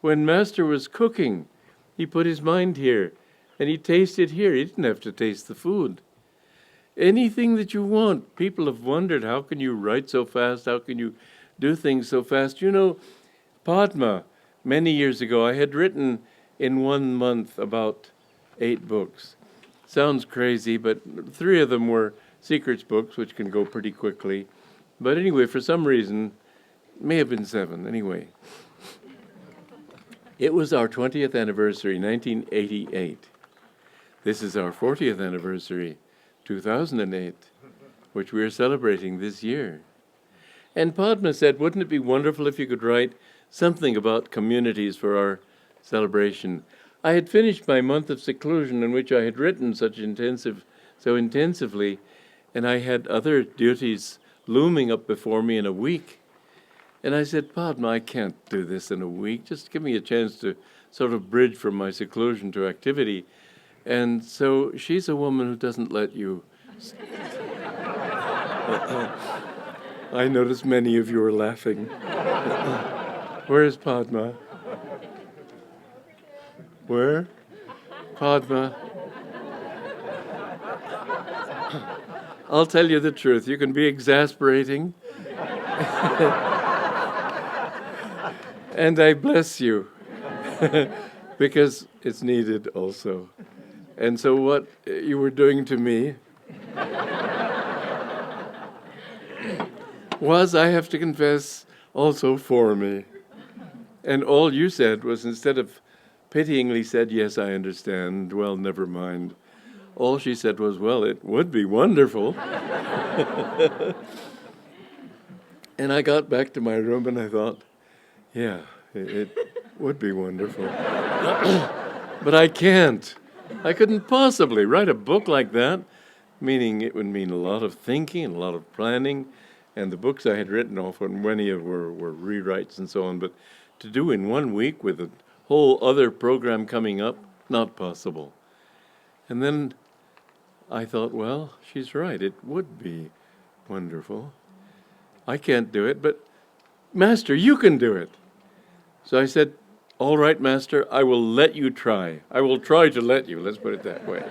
When Master was cooking, he put his mind here, and he tasted here. He didn't have to taste the food. Anything that you want. People have wondered, how can you write so fast? How can you do things so fast? You know, Padma, many years ago, I had written in 1 month about 8 books. Sounds crazy, but 3 of them were secrets books, which can go pretty quickly. But anyway, for some reason, may have been 7, anyway. It was our 20th anniversary, 1988. This is our 40th anniversary, 2008, which we are celebrating this year. And Padma said, wouldn't it be wonderful if you could write something about communities for our celebration? I had finished my month of seclusion in which I had written so intensively, and I had other duties looming up before me in a week. And I said, Padma, I can't do this in a week. Just give me a chance to sort of bridge from my seclusion to activity. And so she's a woman who doesn't let you. I noticed many of you are laughing. Where is Padma? Where? Padma. I'll tell you the truth. You can be exasperating. And I bless you. Because it's needed also. And so what you were doing to me was, I have to confess, also for me. And all you said was, instead of pityingly said, yes, I understand, well, never mind, all she said was, well, it would be wonderful. And I got back to my room and I thought, yeah, it would be wonderful. But I can't. I couldn't possibly write a book like that, meaning it would mean a lot of thinking and a lot of planning, and the books I had written often, many of were rewrites and so on, but to do in 1 week with a whole other program coming up, not possible. And then I thought, well, she's right, it would be wonderful. I can't do it, but Master, you can do it. So I said, all right, Master, I will let you try. I will try to let you, let's put it that way.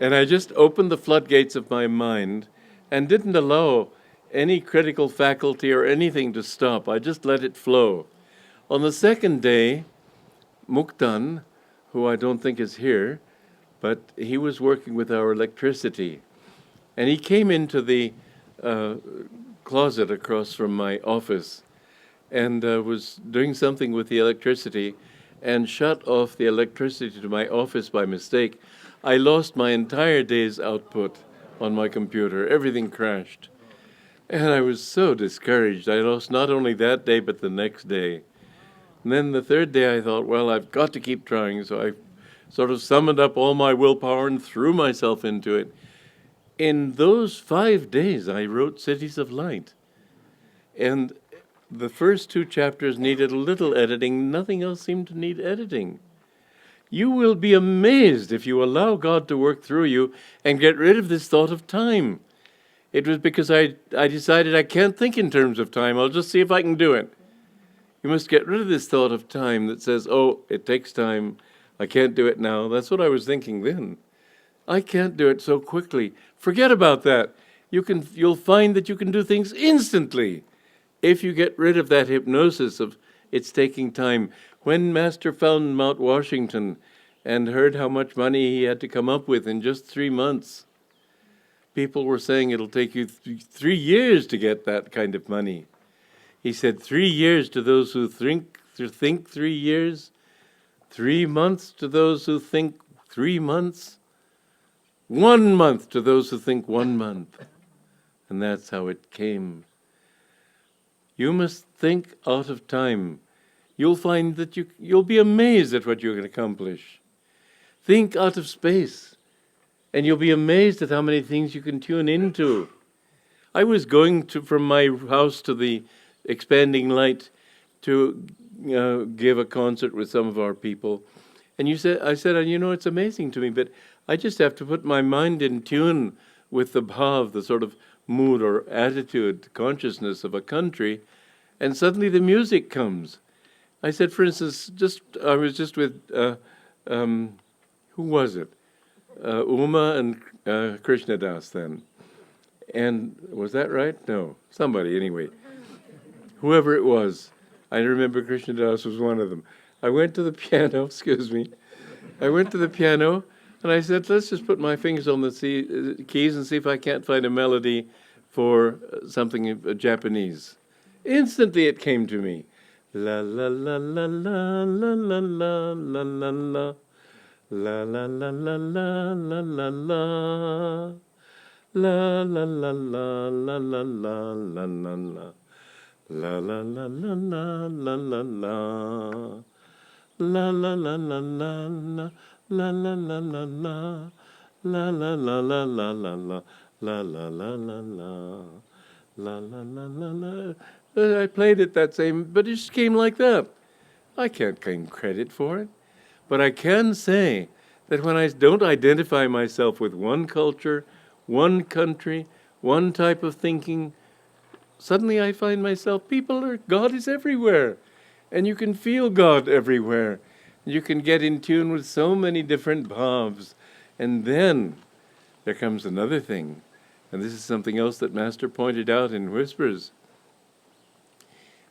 And I just opened the floodgates of my mind and didn't allow any critical faculty or anything to stop. I just let it flow. On the second day, Muktan, who I don't think is here, but he was working with our electricity. And he came into the closet across from my office and was doing something with the electricity and shut off the electricity to my office by mistake. I lost my entire day's output on my computer. Everything crashed. And I was so discouraged. I lost not only that day, but the next day. And then the third day I thought, well, I've got to keep trying. So I sort of summoned up all my willpower and threw myself into it. In those 5 days, I wrote Cities of Light. And the first 2 chapters needed a little editing. Nothing else seemed to need editing. You will be amazed if you allow God to work through you and get rid of this thought of time. It was because I decided I can't think in terms of time. I'll just see if I can do it. You must get rid of this thought of time that says, oh, it takes time. I can't do it now. That's what I was thinking then. I can't do it so quickly. Forget about that. You'll find that you can do things instantly if you get rid of that hypnosis of it's taking time. When Master found Mount Washington and heard how much money he had to come up with in just 3 months, people were saying it'll take you 3 years to get that kind of money. He said 3 years to those who think 3 years, 3 months to those who think 3 months, 1 month to those who think 1 month. And that's how it came. You must think out of time. You'll find that you'll be amazed at what you can accomplish. Think out of space, and you'll be amazed at how many things you can tune into. I was going from my house to the Expanding Light to give a concert with some of our people. And I said, it's amazing to me, but I just have to put my mind in tune with the bhav, the sort of mood or attitude, consciousness of a country, and suddenly the music comes. I said, for instance, I was just with, who was it? Uma and Krishnadas then. And was that right? No, somebody anyway. Whoever it was. I remember Krishnadas was one of them. I went to the piano, I went to the piano and I said, let's just put my fingers on the keys and see if I can't find a melody for something Japanese. Instantly it came to me. La la la la la la la la la la la. La la la la la la la la. La la la la la la la la la la. La la la la la la la la. La la la la la la la la la la la. La la la la la la la. La la la la la. La la la la la. I played it that same, but it just came like that. I can't claim credit for it. But I can say that when I don't identify myself with one culture, one country, one type of thinking, suddenly I find myself, God is everywhere. And you can feel God everywhere. You can get in tune with so many different bhavs. And then there comes another thing. And this is something else that Master pointed out in Whispers.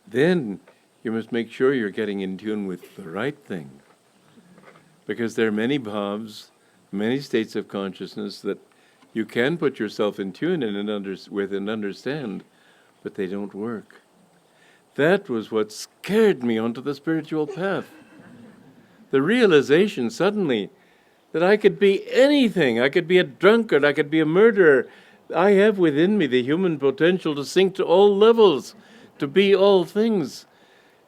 Then you must make sure you're getting in tune with the right thing. Because there are many bhavs, many states of consciousness that you can put yourself in tune with and understand, but they don't work. That was what scared me onto the spiritual path. The realization suddenly that I could be anything. I could be a drunkard, I could be a murderer. I have within me the human potential to sink to all levels, to be all things.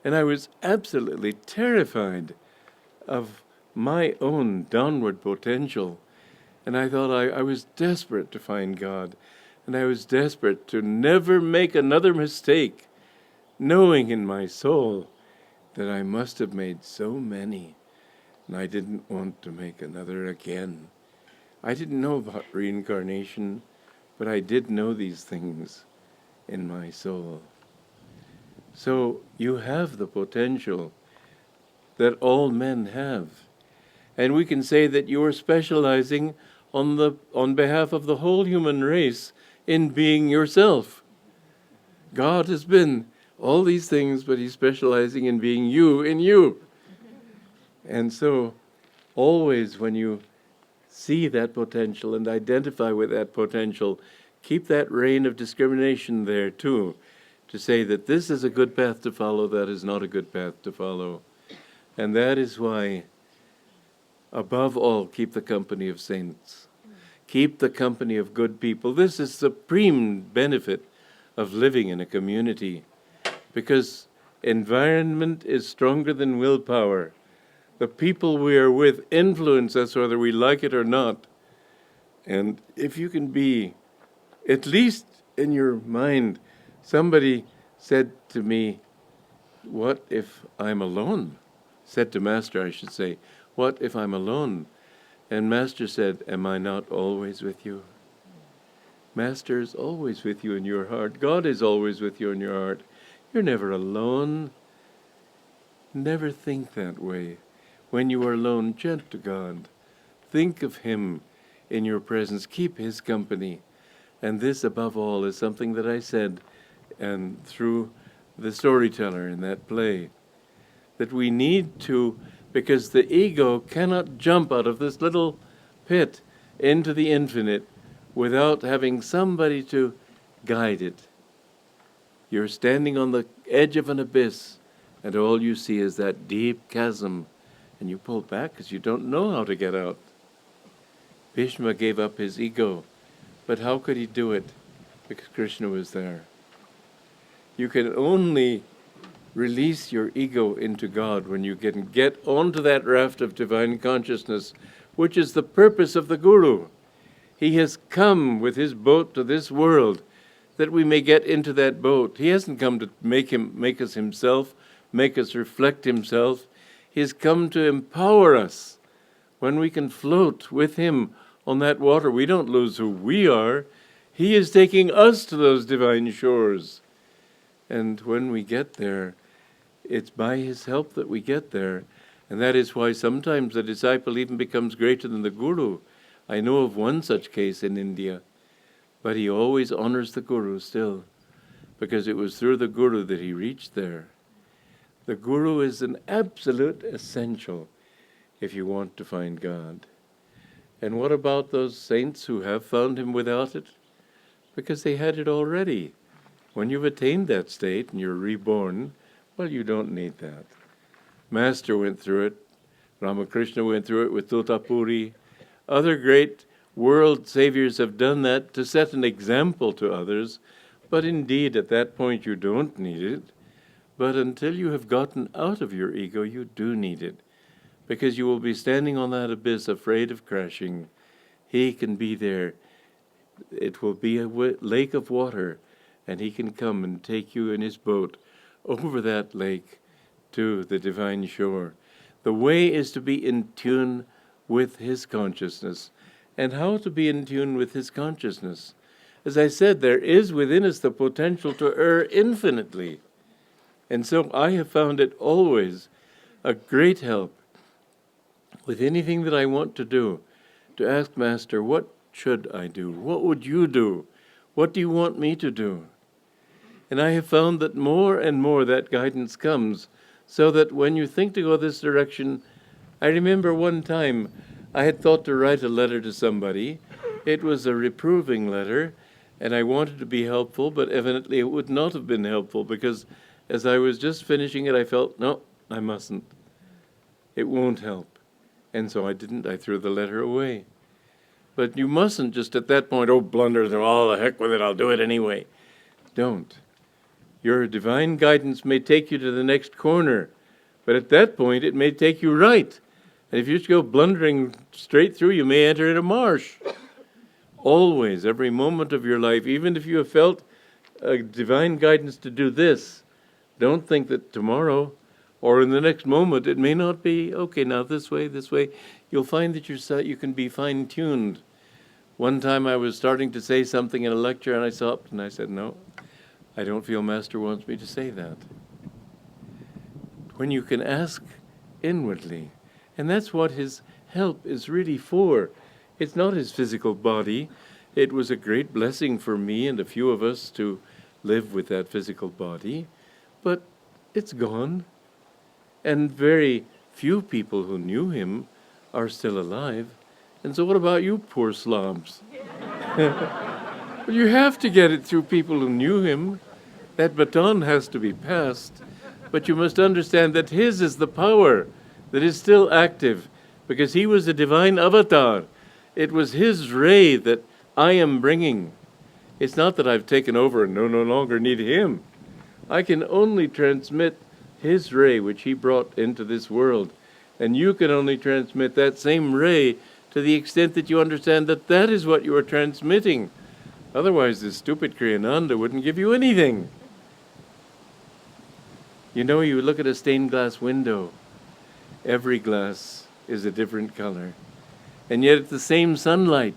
And I was absolutely terrified of my own downward potential. And I thought I was desperate to find God. And I was desperate to never make another mistake, knowing in my soul that I must have made so many. And I didn't want to make another again. I didn't know about reincarnation, but I did know these things in my soul. So you have the potential that all men have. And we can say that you are specializing on behalf of the whole human race in being yourself. God has been all these things, but he's specializing in being you in you. And so always when you see that potential and identify with that potential, keep that rein of discrimination there too, to say that this is a good path to follow, that is not a good path to follow. And that is why, above all, keep the company of saints. Keep the company of good people. This is the supreme benefit of living in a community, because environment is stronger than willpower. The people we are with influence us whether we like it or not. And if you can be, at least in your mind, somebody said to me, what if I'm alone? Said to Master, I should say, what if I'm alone? And Master said, am I not always with you? Master is always with you in your heart. God is always with you in your heart. You're never alone. Never think that way. When you are alone, chant to God. Think of Him in your presence. Keep His company. And this, above all, is something that I said and through the storyteller in that play, that we need to, because the ego cannot jump out of this little pit into the infinite without having somebody to guide it. You're standing on the edge of an abyss, and all you see is that deep chasm, and you pull back because you don't know how to get out. Bhishma gave up his ego, but how could he do it? Because Krishna was there. You can only release your ego into God when you can get onto that raft of divine consciousness, which is the purpose of the Guru. He has come with his boat to this world that we may get into that boat. He hasn't come to make us himself, make us reflect himself. He has come to empower us. When we can float with him on that water, we don't lose who we are. He is taking us to those divine shores. And when we get there, it's by his help that we get there. And that is why sometimes the disciple even becomes greater than the Guru. I know of one such case in India, but he always honors the Guru still, because it was through the Guru that he reached there. The Guru is an absolute essential if you want to find God. And what about those saints who have found him without it? Because they had it already. When you've attained that state and you're reborn, well, you don't need that. Master went through it. Ramakrishna went through it with Totapuri. Other great world saviors have done that to set an example to others. But indeed, at that point, you don't need it. But until you have gotten out of your ego, you do need it. Because you will be standing on that abyss afraid of crashing. He can be there. It will be a lake of water, and he can come and take you in his boat over that lake to the divine shore. The way is to be in tune with his consciousness. And how to be in tune with his consciousness? As I said, there is within us the potential to err infinitely. And so I have found it always a great help with anything that I want to do, to ask Master, what should I do? What would you do? What do you want me to do? And I have found that more and more that guidance comes, so that when you think to go this direction, I remember one time I had thought to write a letter to somebody. It was a reproving letter, and I wanted to be helpful, but evidently it would not have been helpful, because as I was just finishing it, I felt, no, I mustn't. It won't help. And so I didn't. I threw the letter away. But you mustn't just at that point, blunder, the heck with it, I'll do it anyway. Don't. Your divine guidance may take you to the next corner, but at that point it may take you right. And if you just go blundering straight through, you may enter in a marsh. Always, every moment of your life, even if you have felt a divine guidance to do this, don't think that tomorrow or in the next moment it may not be, okay, now this way. You'll find that you can be fine-tuned. One time I was starting to say something in a lecture and I stopped and I said, no, I don't feel Master wants me to say that. When you can ask inwardly, and that's what his help is really for. It's not his physical body. It was a great blessing for me and a few of us to live with that physical body, but it's gone. And very few people who knew him are still alive. And so what about you poor slobs? Well, you have to get it through people who knew him. That baton has to be passed. But you must understand that his is the power that is still active, because he was a divine avatar. It was his ray that I am bringing. It's not that I've taken over and no longer need him. I can only transmit his ray, which he brought into this world. And you can only transmit that same ray to the extent that you understand that that is what you are transmitting. Otherwise, this stupid Kriyananda wouldn't give you anything. You know, you look at a stained glass window. Every glass is a different color. And yet it's the same sunlight.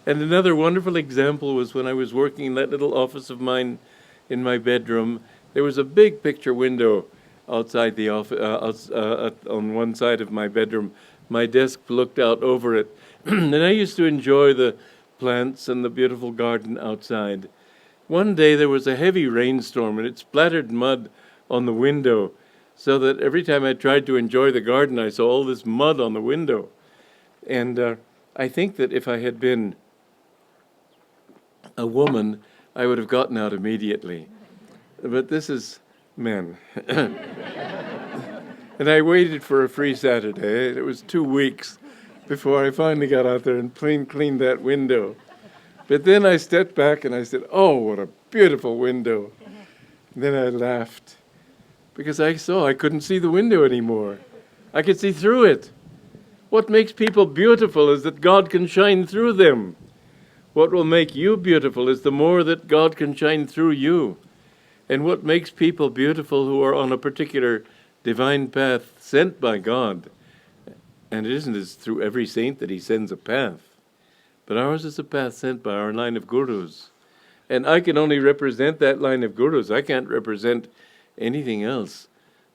And another wonderful example was when I was working in that little office of mine in my bedroom. There was a big picture window outside the office, on one side of my bedroom. My desk looked out over it. And I used to enjoy the plants and the beautiful garden outside. One day there was a heavy rainstorm and it splattered mud on the window, so that every time I tried to enjoy the garden, I saw all this mud on the window. And I think that if I had been a woman, I would have gotten out immediately. But this is men. And I waited for a free Saturday. It was 2 weeks before I finally got out there and cleaned that window. But then I stepped back and I said, oh, what a beautiful window. And then I laughed because I saw I couldn't see the window anymore. I could see through it. What makes people beautiful is that God can shine through them. What will make you beautiful is the more that God can shine through you. And what makes people beautiful who are on a particular divine path sent by God, and it isn't as through every saint that he sends a path, but ours is a path sent by our line of gurus. And I can only represent that line of gurus. I can't represent anything else.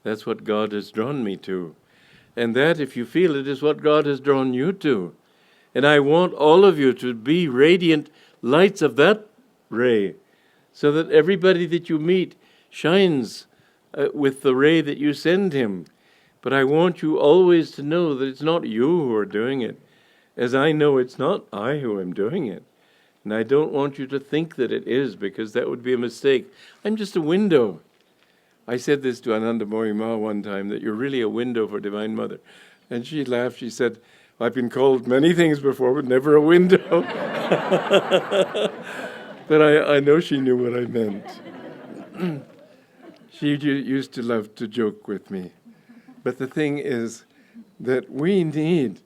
That's what God has drawn me to. And that, if you feel it, is what God has drawn you to. And I want all of you to be radiant lights of that ray, so that everybody that you meet shines with the ray that you send him. But I want you always to know that it's not you who are doing it, as I know it's not I who am doing it. And I don't want you to think that it is, because that would be a mistake. I'm just a window. I said this to Anandamayi Ma one time, that you're really a window for Divine Mother. And she laughed. She said, I've been called many things before, but never a window. But I know she knew what I meant. She used to love to joke with me. But the thing is that we need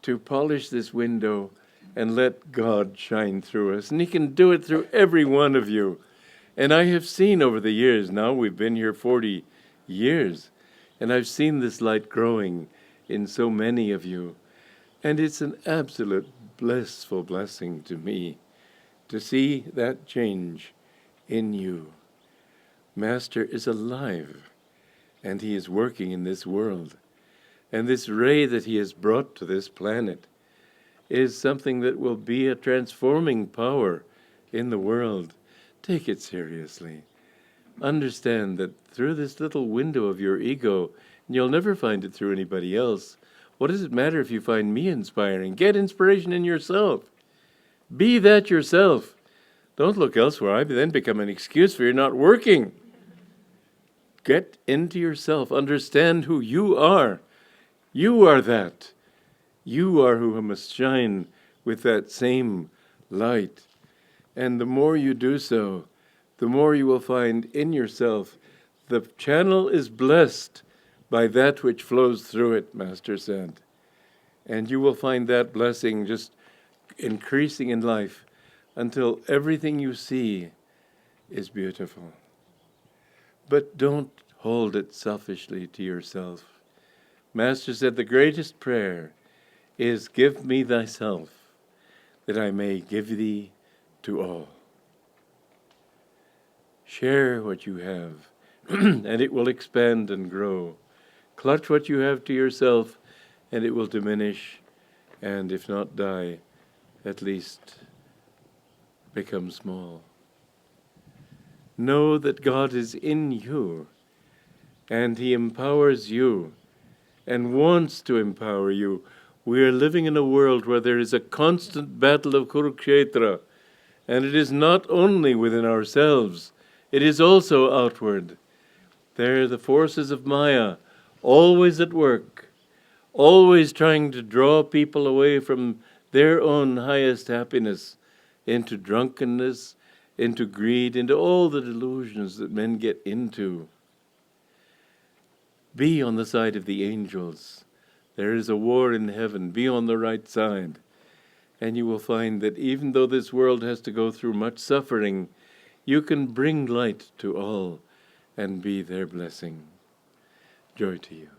to polish this window and let God shine through us. And he can do it through every one of you. And I have seen over the years, now we've been here 40 years, and I've seen this light growing in so many of you. And it's an absolute blissful blessing to me to see that change in you. Master is alive, and he is working in this world. And this ray that he has brought to this planet is something that will be a transforming power in the world. Take it seriously. Understand that through this little window of your ego, and you'll never find it through anybody else, what does it matter if you find me inspiring? Get inspiration in yourself. Be that yourself. Don't look elsewhere. I then become an excuse for you not working. Get into yourself. Understand who you are. You are that. You are who must shine with that same light. And the more you do so, the more you will find in yourself the channel is blessed by that which flows through it, Master said. And you will find that blessing just increasing in life until everything you see is beautiful. But don't hold it selfishly to yourself. Master said the greatest prayer is, give me thyself, that I may give thee to all. Share what you have, and it will expand and grow. Clutch what you have to yourself, and it will diminish, and if not die, at least become small. Know that God is in you, and he empowers you, and wants to empower you. We are living in a world where there is a constant battle of Kurukshetra, and it is not only within ourselves, it is also outward. There are the forces of Maya, always at work, always trying to draw people away from their own highest happiness into drunkenness, into greed, into all the delusions that men get into. Be on the side of the angels. There is a war in heaven. Be on the right side. And you will find that even though this world has to go through much suffering, you can bring light to all and be their blessing. Joy to you.